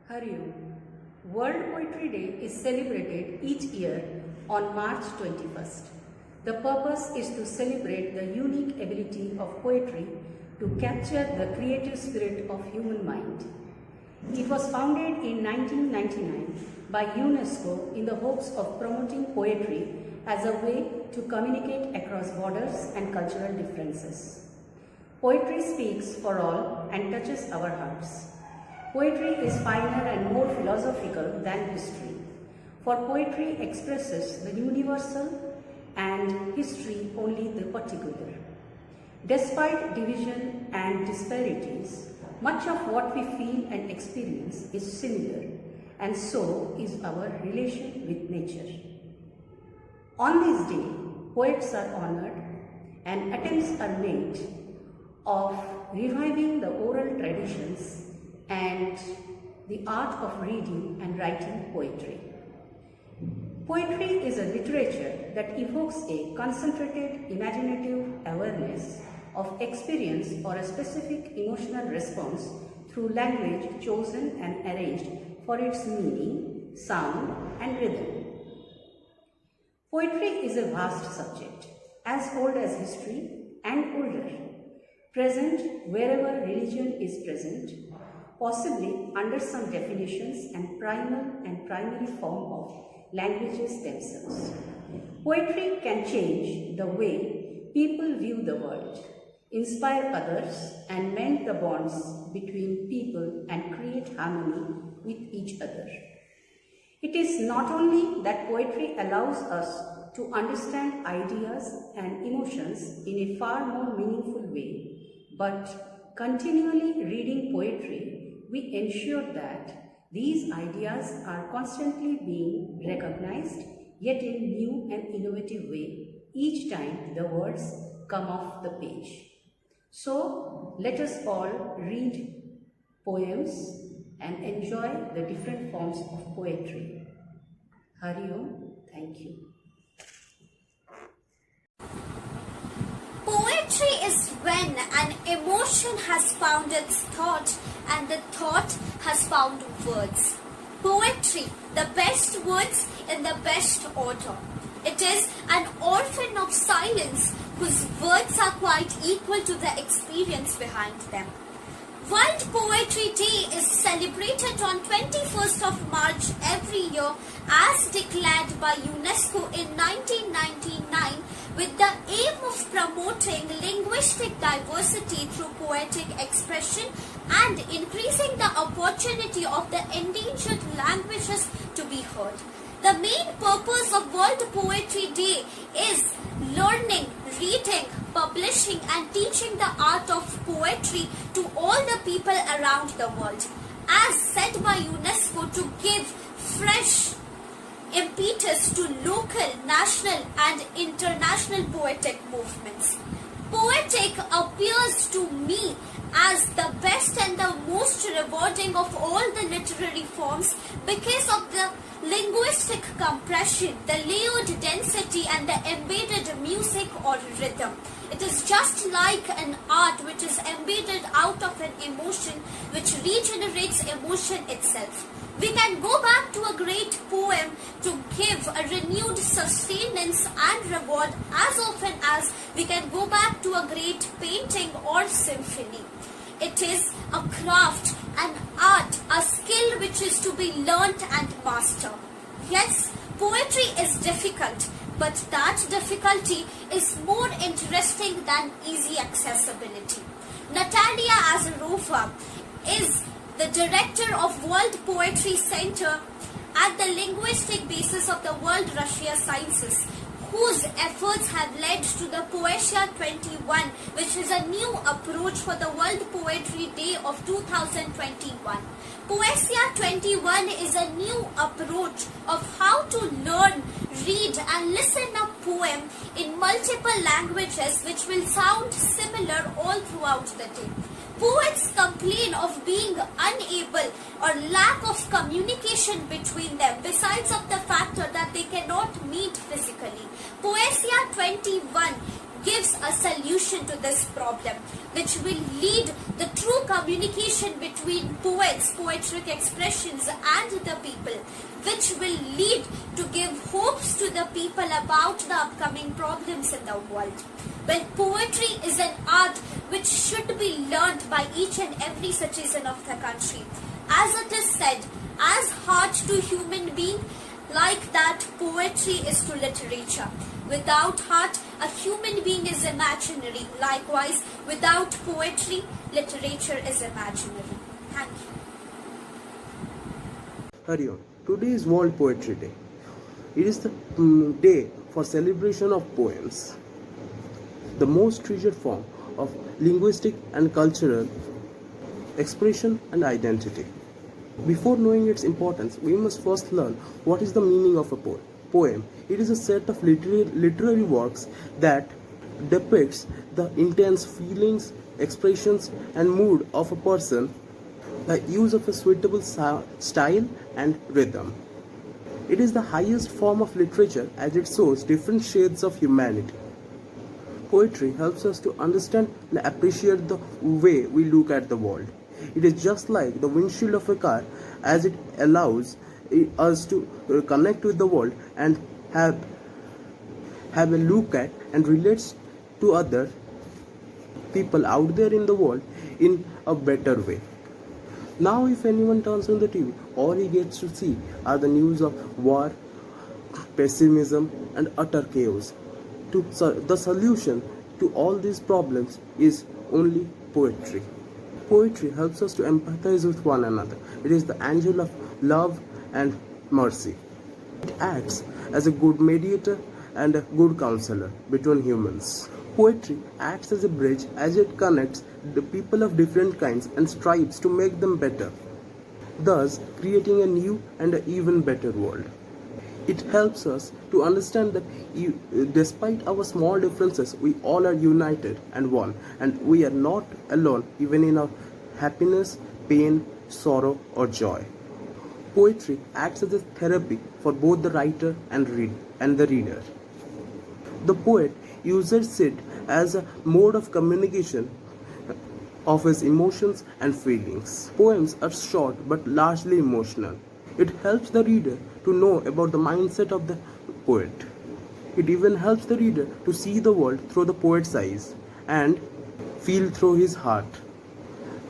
Hari Om. World Poetry Day is celebrated each year on March 21st. The purpose is to celebrate the unique ability of poetry to capture the creative spirit of human mind. It was founded in 1999 by UNESCO in the hopes of promoting poetry as a way to communicate across borders and cultural differences. Poetry speaks for all and touches our hearts. Poetry is finer and more philosophical than history, for poetry expresses the universal and history only the particular. Despite division and disparities, much of what we feel and experience is similar, and so is our relation with nature. On this day, poets are honored and attempts are made of reviving the oral traditions and the art of reading and writing poetry. Poetry is a literature that evokes a concentrated imaginative awareness of experience or a specific emotional response through language chosen and arranged for its meaning, sound, and rhythm. Poetry is a vast subject, as old as history and older, present wherever religion is present, possibly under some definitions and primary form of languages themselves. Poetry can change the way people view the world, inspire others, and mend the bonds between people and create harmony with each other. It is not only that poetry allows us to understand ideas and emotions in a far more meaningful way, but continually reading poetry, we ensure that these ideas are constantly being recognized, yet in new and innovative way, each time the words come off the page. So, let us all read poems and enjoy the different forms of poetry. Hari Om, thank you. Poetry is when an emotion has found its thought and the thought has found words. Poetry, the best words in the best order. It is an orphan of silence whose words are quite equal to the experience behind them. World Poetry Day is celebrated on 21st of March every year as declared by UNESCO in 1999 with the aim of promoting linguistic diversity through poetic expression and increasing the opportunity of the endangered languages to be heard. The main purpose of World Poetry Day is learning, reading, publishing and teaching the art of poetry to all the people around the world, as said by UNESCO, to give fresh impetus to local, national and international poetic movements. Poetic appears to me as the best and the most rewarding of all the literary forms because of the linguistic compression, the layered density and the embedded music or rhythm. It is just like an art which is embedded out of an emotion which regenerates emotion itself. We can go back to a great poem to give a renewed sustenance and reward as often as we can go back to a great painting or symphony. It is a craft, an art, a skill which is to be learnt and mastered. Yes, poetry is difficult, but that difficulty is more interesting than easy accessibility. Natalia Azarova is the director of World Poetry Center at the linguistic basis of the World Russia Sciences, whose efforts have led to the Poesia 21, which is a new approach for the World Poetry Day of 2021. Poesia 21 is a new approach of how to learn, read and listen a poem in multiple languages which will sound similar all throughout the day. Poets complain of being unable or lack of communication between them, besides of the factor that they cannot meet physically. Poesia 21 gives a solution to this problem, which will lead the true communication communication between poets, poetic expressions and the people, which will lead to give hopes to the people about the upcoming problems in the world. Well, poetry is an art which should be learnt by each and every citizen of the country. As it is said, as heart to human being, like that poetry is to literature. Without heart, a human being is imaginary. Likewise, without poetry, literature is imaginary. Thank you. Hari Om. Today is World Poetry Day. It is the day for celebration of poems, the most treasured form of linguistic and cultural expression and identity. Before knowing its importance, we must first learn what is the meaning of a poem. It is a set of literary works that depicts the intense feelings, expressions, and mood of a person by use of a suitable style and rhythm. It is the highest form of literature as it shows different shades of humanity. Poetry helps us to understand and appreciate the way we look at the world. It is just like the windshield of a car, as it allows us to connect with the world and have a look at and relates to other people out there in the world in a better way. Now if anyone turns on the TV, all he gets to see are the news of war, pessimism and utter chaos. The solution to all these problems is only poetry. Poetry helps us to empathize with one another. It is the angel of love and mercy. It acts as a good mediator and a good counselor between humans. Poetry acts as a bridge as it connects the people of different kinds and strives to make them better, thus creating a new and an even better world. It helps us to understand that despite our small differences, we all are united and one, and we are not alone even in our happiness, pain, sorrow or joy. Poetry acts as a therapy for both the writer and the reader. The poet uses it as a mode of communication of his emotions and feelings. Poems are short but largely emotional. It helps the reader to know about the mindset of the poet. It even helps the reader to see the world through the poet's eyes and feel through his heart.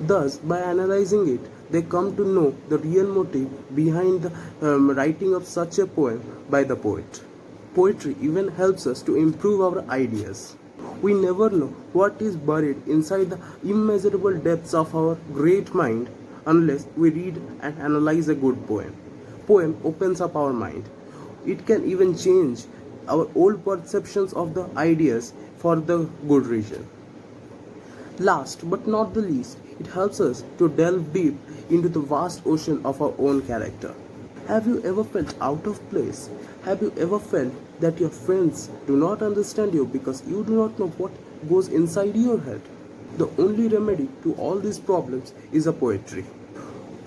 Thus, by analyzing it, they come to know the real motive behind the writing of such a poem by the poet. Poetry even helps us to improve our ideas. We never know what is buried inside the immeasurable depths of our great mind unless we read and analyze a good poem. Poem opens up our mind. It can even change our old perceptions of the ideas for the good reason. Last but not the least, it helps us to delve deep into the vast ocean of our own character. Have you ever felt out of place? Have you ever felt that your friends do not understand you because you do not know what goes inside your head? The only remedy to all these problems is a poetry.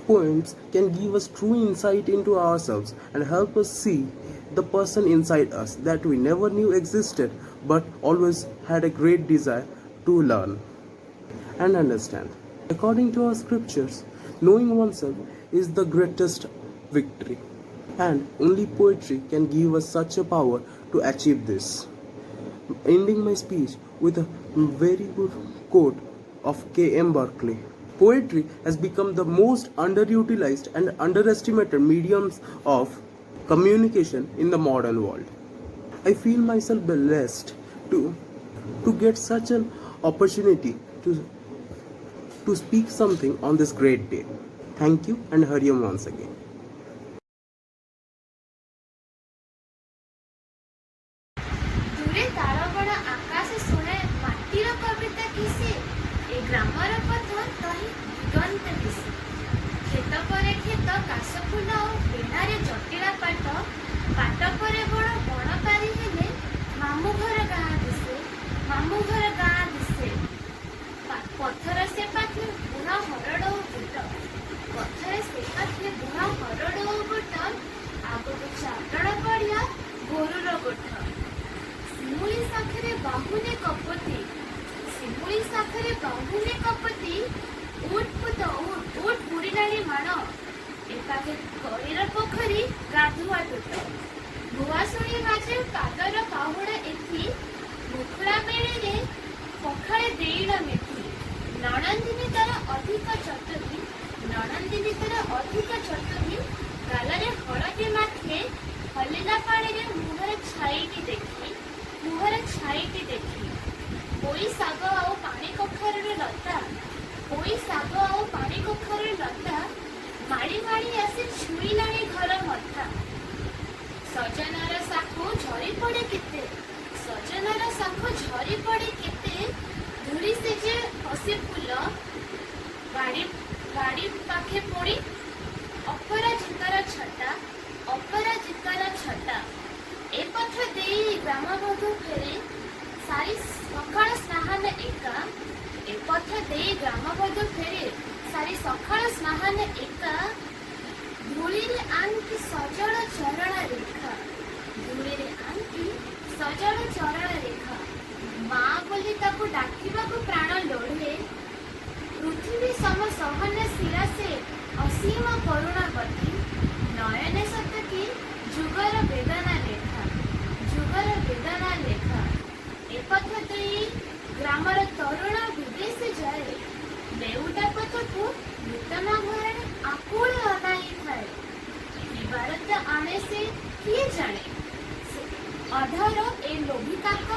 Poems can give us true insight into ourselves and help us see the person inside us that we never knew existed but always had a great desire to learn and understand. According to our scriptures, knowing oneself is the greatest victory, and only poetry can give us such a power to achieve this. Ending my speech with a very good quote of K.M. Berkeley. Poetry has become the most underutilized and underestimated mediums of communication in the modern world. I feel myself blessed to get such an opportunity to speak something on this great day. Thank you and Hari Om once again. দূরে তারাবড় আকাশে শুনে মাটির কবিতা কিসে এ গ্রামর পথ তহি দিগন্ত দিশে ক্ষেত পরে ক্ষেত কাশ ফুল বেড়ারে জটিলা পাট পাট পরে বড় বণ পারি হেলে মামু ঘর গাঁ দিশে মামু ঘর গাঁ দিশে পথর সে পাখে বুড়া হরড় বুট পথরে সে পাখে বুড়া হরড় বুট আগুକୁ ଚାଟଣ ପଡ଼ିଆ ଗୋରୁର ଗୋଠ ଶିମୁଳି ଶାଖରେ ବାହୁନେ କପତି ଶିମୁଳି ଶାଖରେ ବାହୁନେ କପତି ଉଠ ପୁତ ଉଠ ଉଠ ବୁଡ଼ିଲାଣି ମାଣ ଏପାଖେ କଇର ପୋଖରୀ ଗାଧୁଆ ତୁଟ ଭୁଆସୁଣୀ ବାଜେ ପାଦର ପାହୁଡ଼ା ଏଥି ମୁଖୁଡ଼ା ବେଳେରେ ପଖାଳେ ଦେଇଳ ମେଥି ନଣନ୍ଦିନୀ ତାର ଅଧିକ ଚଟୁରୀ ନଣନ୍ଦିନୀ ତାର ଅଧିକ ଚଟୁରୀ ଗାଲରେ ହଳଦୀ ମାଖେ ହଲିଲା ପାଣିରେ ମୁହଁରେ ଛାଇଟି ଦେଖି ପୋଇ ଶାଗ ଆଉ ପାଣି କଖାରୁର ଲତା ପୋଇ ଶାଗ ଆଉ ପାଣି କଖାରୁର ଲତା ମାଳି ମାଳି ଆସି ଛୁଇଁଲାଣି ଘର ମଥା ସଜନାର ଶାଖ ଝରି ପଡ଼େ କେତେ ସଜନାର ଶାଖ ଝରି ପଡ଼େ କେତେ ଧୂଳି ସେ ଯେ ହସି ଫୁଲ ବାଡ଼ି ପାଖେ ପଡ଼ି ଅପରାଜିତାର ଛଟା ଏ ପଥ ଦେଇ ଗ୍ରାମବଧୂ ଫେରେ ସାରି ସକାଳ ସ୍ନାହାନ ଏକା ଏ ପଥ ଦେଇ ଗ୍ରାମବଧୂ ଫେରେ ସାରି ସକାଳ ସ୍ନାହାନ ଏକା ଧୂଳିରେ ଆଙ୍କି ସଜଳ ଚରଣ ରେଖା ଧୂଳିରେ ଆଙ୍କି ସଜଳ ଚରଣ ରେଖା ମା ବୋଲି ତାକୁ ଡାକିବାକୁ ପ୍ରାଣ ଲୋଢ଼େ ପୃଥିବୀ ସମ ସହନ ଶିରା ସେ ଅସୀମ କରୁଣାବତୀ ନୟନେ ସତକି ଯୁଗର ବେଦନା ଲେଖା ଏ ପଥ ଦେଇ ଗ୍ରାମର ତରୁଣ ବିଦେଶ ଯାଏ ଲେଉଟା ପଥକୁ ନୂତନ ଘରେ ଆକୁଳ ଅନାଇଥାଏ ବିବାର ତ ଆଣେ ସେ କିଏ ଜାଣେ ଅଧର ଏ ଲୋଭୀ କାକ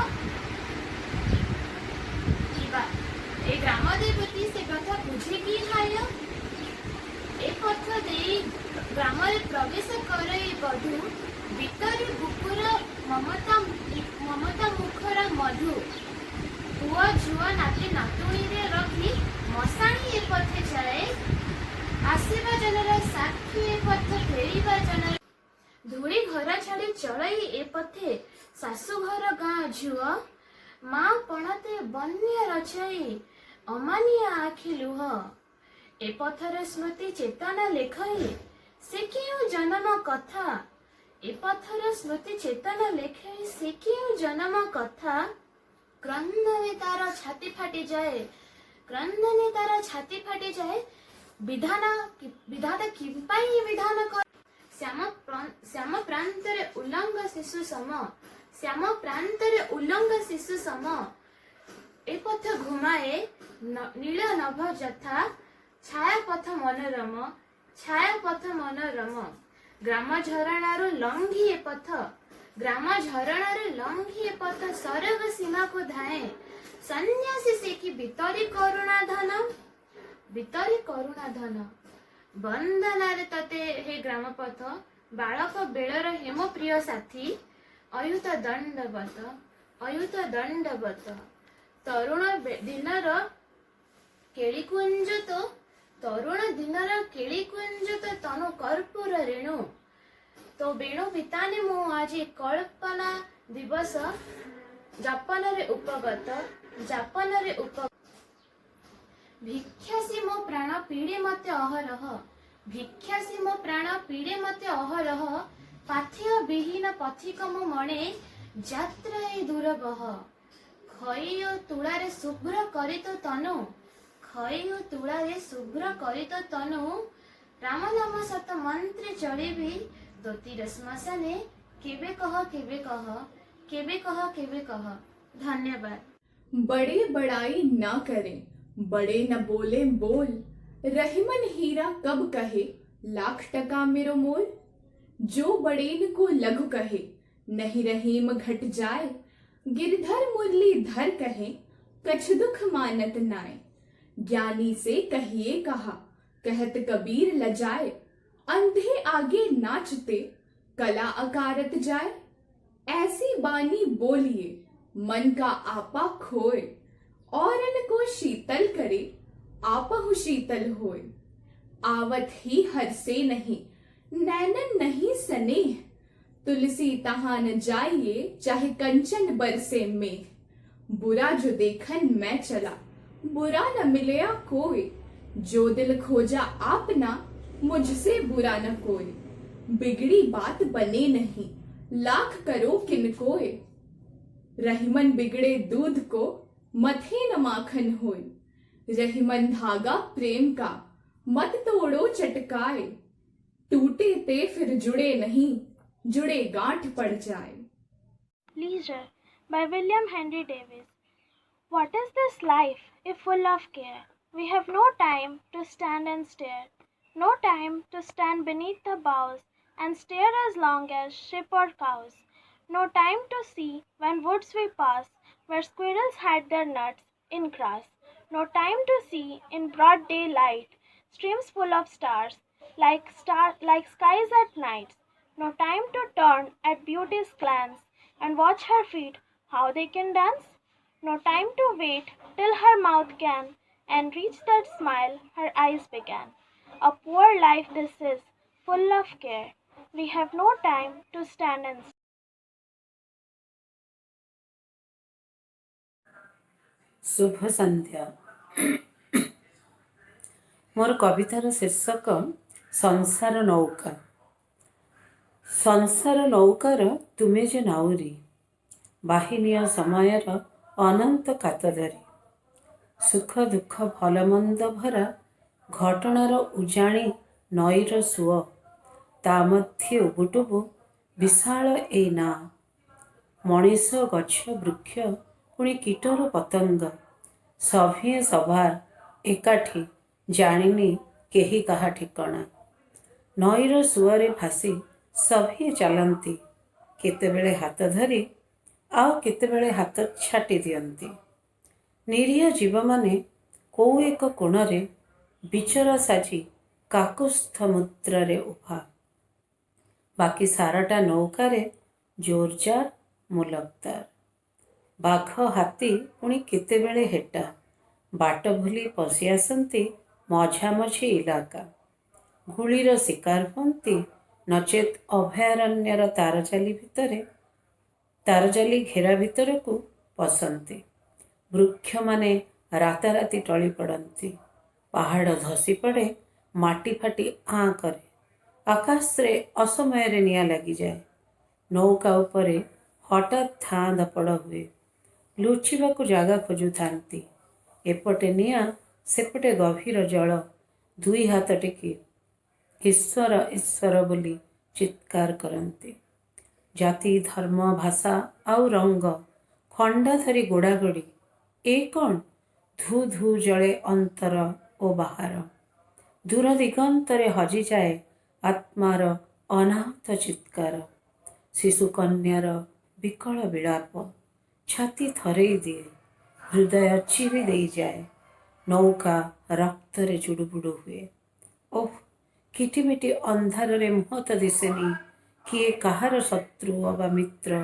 ଏ ଗ୍ରାମ ଦେବତୀ ସେ କଥା ବୁଝେ କି ହାୟ ଏ ପଥ ଦେଇ ଗ୍ରାମରେ ପ୍ରବେଶ କରେ ଏ ବଧୂ ଭିତରେ ବୁକୁର ମମତା ମୁଖର ମଧୁ ପୁଅ ଝୁଅ ନାତି ନାତୁଣୀରେ ରଖି ମଶାଣି ଏ ପଥେ ଯାଏ ଆସିବା ଜନର ସାକ୍ଷୀ ଏ ପଥ ଫେରିବା ଜନର ଧୂଳି ଘର ଛାଡ଼ି ଚଳଇ ଏ ପଥେ ଶାଶୁଘର ଗାଁ ଝୁଅ ମା ପଣତେ ବନ୍ୟା ରଚାଇ ଅମାନିଆ ଆଖି ଲୁହ ଏ ପଥର ସ୍ମୃତି ଚେତନା ଲେଖଇ ସେ କେଉଁ ଜନମ କଥା ଏ ପଥର ସ୍ମୃତି ଚେତନା ଲେଖଇ ସେ କେଉଁ ଜନମ କଥା କ୍ରନ୍ଦନେ ତାର ଛାତି ଫାଟିଯାଏ ବିଧାତା କିମ୍ପାଇଁ ବିଧାନ କର ଶ୍ୟାମ ପ୍ରାନ୍ତରେ ଉଲ୍ଲଙ୍ଗ ଶିଶୁ ସମ ଏ ପଥ ଘୁମାଏ ନୀଳ ନଭ ଯଥା ଛାୟାପଥ ମନୋରମ ଗ୍ରାମ ଝରଣାରୁ ଲଙ୍ଘି ଏ ପଥ ସରଗ ସୀମାକୁ ଧାଏ ସନ୍ନ୍ୟାସୀ ସେକି ଭିତରି କରୁଣା ଧନ ବନ୍ଦନାରେ ତତେ ହେ ଗ୍ରାମପଥ ବାଳକ ବେଳର ହେମ ପ୍ରିୟ ସାଥୀ ଅୟୁତ ଦଣ୍ଡବତ ତରୁଣ ଦିନର କେଳିକୁଞ୍ଜ ତ ତନୁ କର୍ପୂର ରେଣୁ ତ ବେଣୁ ବିତାନେ ମୁଁ ଆଜି କଳ୍ପନା ଦିବସ ଯାପନରେ ଉପଗତ ଭିକ୍ଷାସୀ ମୋ ପ୍ରାଣ ପୀଡ଼େ ମତେ ଅହରହ ପାଥେୟ ବିହୀନ ପଥିକ ମୁଁ ମଣେ ଯାତ୍ରା ଏ ଦୂରବହ ଖଇ ଓ ତୁଳାରେ ଶୁଭ୍ର କରିତ ତନୁ ରାମ ନାମ ସତ ମନ୍ତ୍ରେ ଚଳିବି ଦୋତିର ଶ୍ମଶାନେ କେବେ କହ ଧନ୍ୟବାଦ। बड़े बड़ाई ना करें बड़े न बोले बोल रहीमन हीरा कब कहे लाख टका मेरो मोल जो बड़ेन को लघु कहे नहीं रहीम घट जाए गिरधर मुरली धर कहे कछ दुख मानत नाय ज्ञानी से कहिए कहा कहत कबीर लजाए अंधे आगे नाचते कला अकारत जाए ऐसी बानी बोलिए मन का आपा खोए औरन को शीतल करे आपहु शीतल होए आवत ही हर से नहीं नैनन नहीं स्नेह तुलसी तहां न जाइए चाहे कंचन बरसे मेघ बुरा जो देखन मैं चला बुरा न मिलया कोई जो दिल खोजा आपना मुझसे बुरा न कोई बिगड़ी बात बने नहीं लाख करो किन कोय रहीमन बिगड़े दूध को मथे न माखन होय रहीमन धागा प्रेम का मत तोड़ो चटकाए, टूटे ते फिर जुड़े नहीं, जुड़े गांठ पड़ जाए। Leisure by William Henry Davis. What is this life if full of care? We have no time to stand and stare, no time to stand beneath the boughs and stare as long as sheep or cows, no time to see when woods we pass where squirrels hide their nuts in grass, no time to see in broad daylight streams full of stars like skies at night, no time to turn at beauty's glance and watch her feet how they can dance, no time to wait till her mouth can and reach that smile her eyes began. A poor life this is, full of care. We have no time to stand and शुभ संध्या। मोर कवितार शीर्षक संसार नौका। संसार नौकार तुमे जे नाउरी, बाहिनिया समयर अनंत कातदारी, सुख दुख भल मंद भरा घटनार उजाणी नईर सुଅ, ता मध्ये उबुटुबु विशाल ए ना, मनीष गछ वृक्ष पुणी कीटर पतंग, सभिए सभार एकाठी जानिनी केही कहा ठिकणा, नईर सुअरे भासी सभिए चलती, केतेबेले हाथ धरी आउ केतेबेले हाथ छाटी दियंती। निरीह जीव माने को एक कोणरे बिचरा साजी काकुस्थ मुद्रारे उभा, बाकी साराटा नौकारे जोरजार मुलकदार। बाघ हाथी पुणी केतेबेले हेटा बाट भूली पशि आसती मझामझी इलाका, गुलीर शिकार हुअन्ति नचेत अभयारण्यर तारजाली घेरा भितर को पसंती। वृक्ष माने राताराति टली पड़ती, पहाड़ धसी पड़े, माटी फाटी आँ करे, आकाश रे असमय रे निया लगी जाए, नौका उपरे हठात धाँ धपड़ हुए, लुचिबाकु जागा खोजु थांती, एपटे निया सेपटे गभीर जल, दुई हाथ टेकी ईश्वर ईश्वर बोली चित्कार करती। जाति धर्म भाषा आउ रंग खंडा धरी गोड़ागोड़ी, ए कौन धू धू जले अंतर ओ बाहर, दूर दिगंतरे हजि जाए आत्मार अनाहत चित्कार, शिशु कन्यार विकल विलाप छाती थरई दिए, हृदय चिरी दे जाए, नौका रक्तरे चुड़ुबुड़ु हुए। ओह किटिमिटी अंधारे मुह तो दिसेनी, किए कहार शत्रु अबा मित्र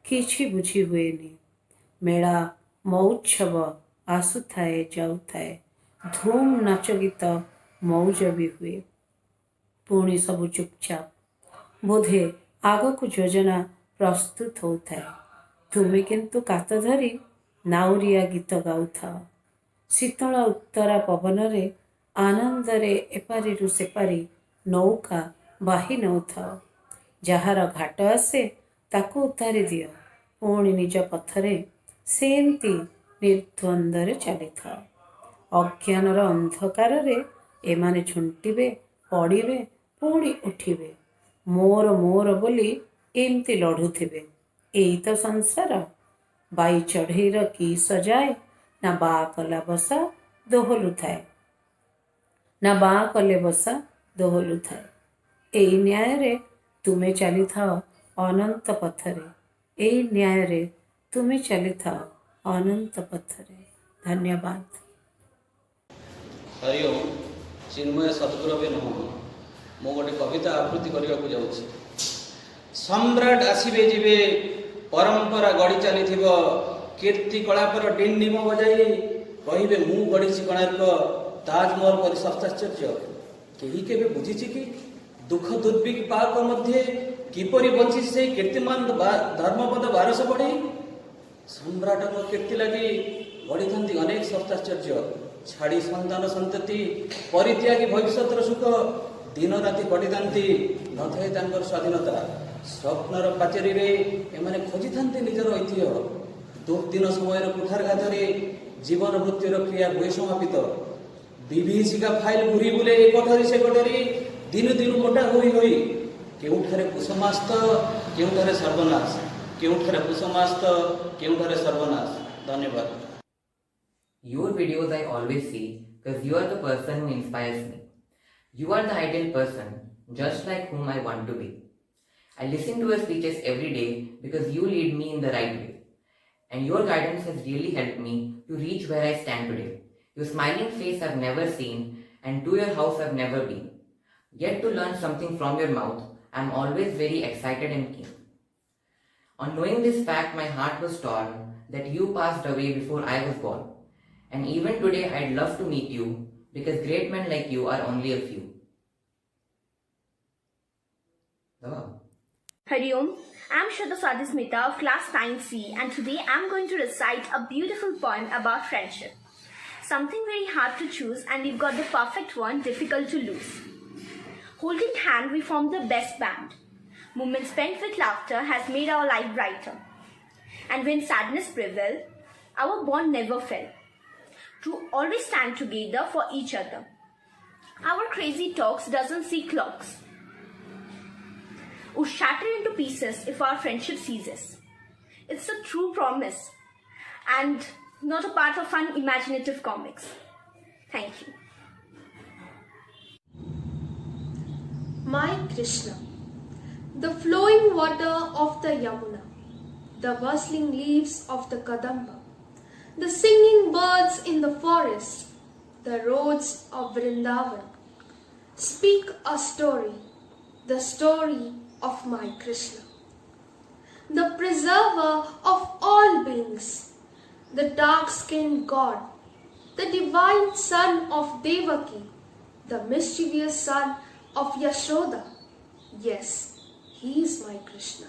किछि बुझी हुएनी। मेला महोत्सव आसुथाए जाउथाए, धूम नाच गीत मौज भी हुए, पुणी सबु चुपचाप, बोधे आगकु योजना प्रस्तुत होताए, तुमे किंतु कात धरी नाउरिया गीत गाउथाओ, शीतल उत्तरा पवन रे आनंदरे एपारिरु सेपारी नौका बाही नौथाओ, जहार घाट आसे ताकू उतारी दियो, पुणी निज पथरे सेमती निर्द्वंदरे चली थाओ। अज्ञानर अंधकार रे एमाने झुंटिबे, पड़िबे, पुणी उठिबे, मोर मोर बोली एमती लड़ुथिबे। एई तो संसार, बाई चढ़ईर की सजाए, ना बा कला बसा दोहलु थाए, ना बा कले बसा दोहलु थाए। एई न्याय रे तुमे चली थाओ अनंत पथरे, एई न्याय रे तुमे चली थाओ अनंत पथरे। धन्यवाद। हरि ओम। चिन्मय सद्गुरवे नमः। मु गोटे कविता आवृत्ति करने को जाऊँगी। सम्राट आसबे जीवे, परंपरा गढ़ी चली कीर्ति कलापर डिंडिम बजाई, कहे मु गढ़ी कोणार्क ताजमहल पर सप्ताश्चर्य। कहीं केवे बुझी कि दुख दुर्विपाक मध्य किपरि बंची से कीर्तिमान धर्मपद 1200 बढ़ी। सम्राट कीर्ति लगी गढ़ी था अनेक सप्ताश्चर्य, छाड़ी संतान संतति परित्यागी भविष्य सुख, दिन राति पढ़ी था न थे स्वाधीनता। स्वप्नर पाचेरी एमाने खोजी था निजर ऐतिह्य। दुर्दिन समय कुठारघात जीवन मृत्युर क्रिया हुए समापित विभीषिका फाइल घूरी बुले ए कोठरी से कोठरी दिन दिन मोटा होई होई केउठारे कुसमास्त केउठारे सर्वनाश केउठारे कुसमास्त केउठारे सर्वनाश। धन्यवाद। Your videos I always see because you are the person who inspires me. You are the ideal person, just like whom I want to be. I listen to your speeches every day because you lead me in the right way. And your guidance has really helped me to reach where I stand today. Your smiling face I've never seen, and to your house I've never been. Yet to learn something from your mouth, I'm always very excited and keen. On knowing this fact, my heart was torn that you passed away before I was born. And even today, I'd love to meet you because great men like you are only a few. Oh. Hariom, I'm Shraddha Swadhismita of class 9C, and today I'm going to recite a beautiful poem about friendship. Something very hard to choose, and we've got the perfect one, difficult to lose. Holding hand, we form the best band. Moments spent with laughter has made our life brighter. And when sadness prevailed, our bond never fell. To always stand together for each other. Our crazy talks doesn't see clocks. Would shatter into pieces if our friendship ceases. It's a true promise and not a part of unimaginative comics. Thank you. My Krishna, the flowing water of the Yamuna, the bustling leaves of the Kadamba, the singing birds in the forest, the roads of Vrindavan, speak a story, the story of my Krishna, the preserver of all beings, the dark-skinned God, the divine son of Devaki, the mischievous son of Yashoda. Yes, he is my Krishna,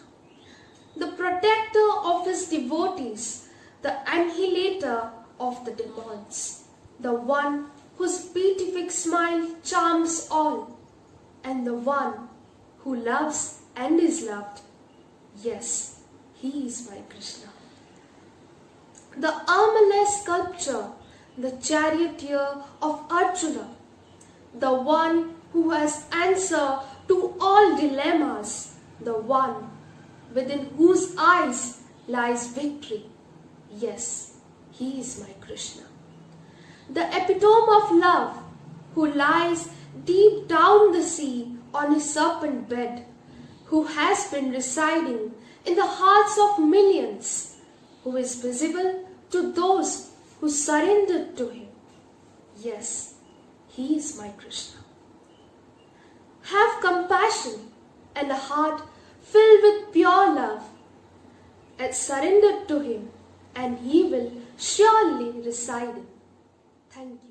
the protector of his devotees, the annihilator of the demons, the one whose beatific smile charms all, and the one who loves and is loved. Yes, he is my Krishna. The armorless sculpture, the charioteer of Arjuna, the one who has answer to all dilemmas, the one within whose eyes lies victory. Yes, he is my Krishna. The epitome of love, who lies deep down the sea on his serpent bed, who has been residing in the hearts of millions, who is visible to those who surrendered to him. Yes, he is my Krishna. Have compassion and a heart filled with pure love, and surrender to him, and he will surely reside in. Thank you.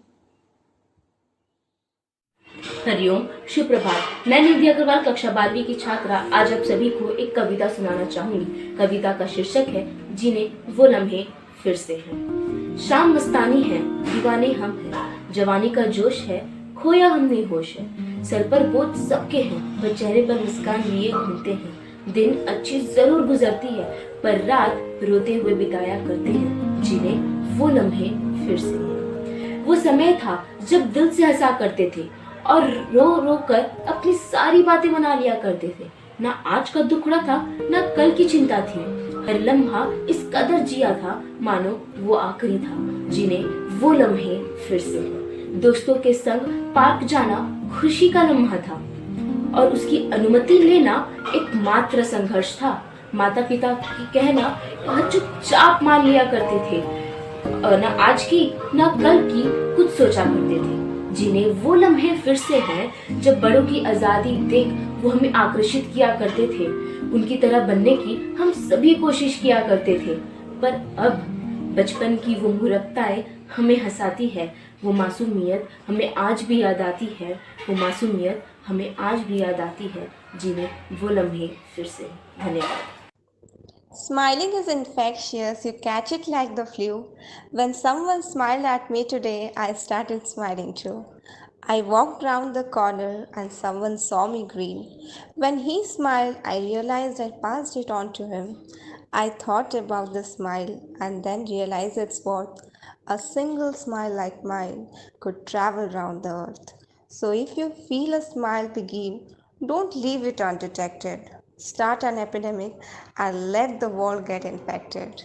Hariom, शुभ प्रभात। मैं निधि अग्रवाल कक्षा 12वीं की छात्रा आज आप सभी को एक कविता सुनाना चाहूंगी। कविता का शीर्षक है जिन्हें वो लम्हे फिर से हैं। शाम मस्तानी है, दीवाने हम हैं, जवानी का जोश है, खोया हमने होश है। सर पर बोझ सबके हैं, पर चेहरे पर मुस्कान लिए घूमते हैं। दिन अच्छी जरूर गुजरती है, पर रात रोते हुए बिताया करते हैं, जिन्हें वो लम्हे फिर से हैं। वो समय था जब दिल से हंसा करते थे और रो रो कर अपनी सारी बातें मना लिया करते थे। ना आज का दुखड़ा था, ना कल की चिंता थी। हर लम्हा इस कदर जिया था मानो वो आखिरी था, जिन्हें वो लम्हे फिर से हैं। दोस्तों के संग पार्क जाना खुशी का लम्हा था और उसकी अनुमति लेना एक मात्र संघर्ष था। माता पिता की कहना चुपचाप मान लिया करते थे, ना आज की ना कल की कुछ सोचा करते थे, जिन्हें वो लम्हे फिर से हैं जब बड़ों की आजादी देख वो हमें आकर्षित किया करते थे। उनकी तरह बनने की हम सभी कोशिश किया करते थे, पर अब बचपन की वो मुरक्ताएं हमें हंसाती है। वो मासूमियत हमें आज भी याद आती है, वो मासूमियत हमें आज भी याद आती है, जिन्हें वो लम्हे फिर से। धन्यवाद। Smiling is infectious, you catch it like the flu. When someone smiled at me today, I started smiling too. I walked round the corner and someone saw me grin. When he smiled, I realized I passed it on to him. I thought about the smile and then realized its worth. A single smile like mine could travel round the earth. So if you feel a smile begin, don't leave it undetected. Start an epidemic and let the world get infected.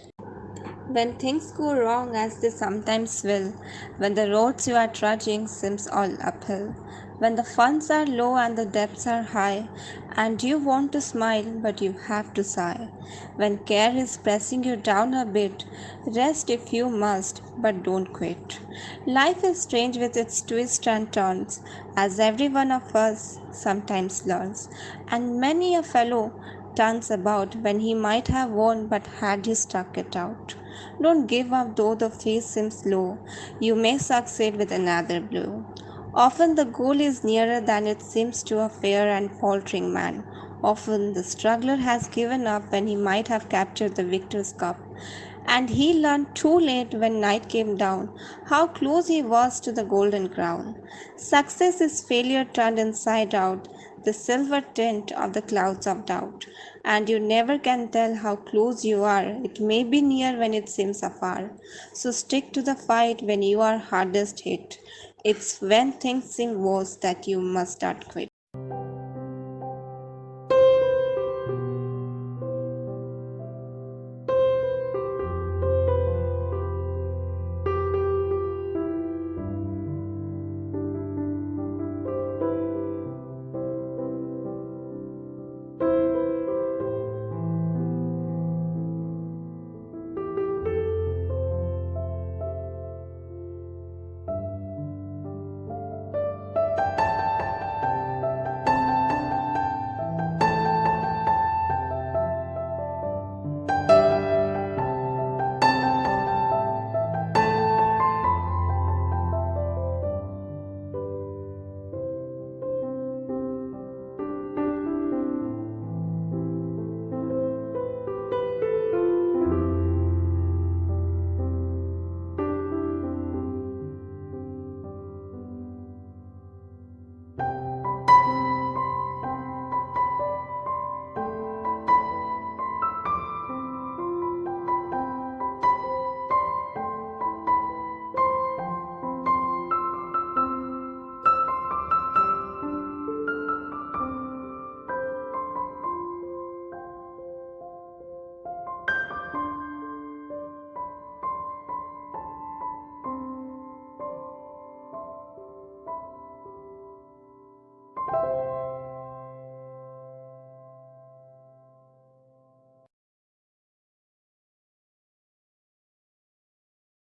When things go wrong as they sometimes will, when the roads you are trudging seems all uphill, when the funds are low and the debts are high, and you want to smile but you have to sigh, when care is pressing you down a bit, rest if you must, but don't quit. Life is strange with its twists and turns, as every one of us sometimes learns, and many a fellow turns about when he might have won but had he stuck it out. Don't give up though the face seems low, you may succeed with another blow. Often the goal is nearer than it seems to a fair and faltering man. Often the struggler has given up when he might have captured the victor's cup. And he learned too late when night came down how close he was to the golden crown. Success is failure turned inside out, the silver tint of the clouds of doubt. And you never can tell how close you are, it may be near when it seems afar. So stick to the fight when you are hardest hit. It's when things seem worse that you must start quit.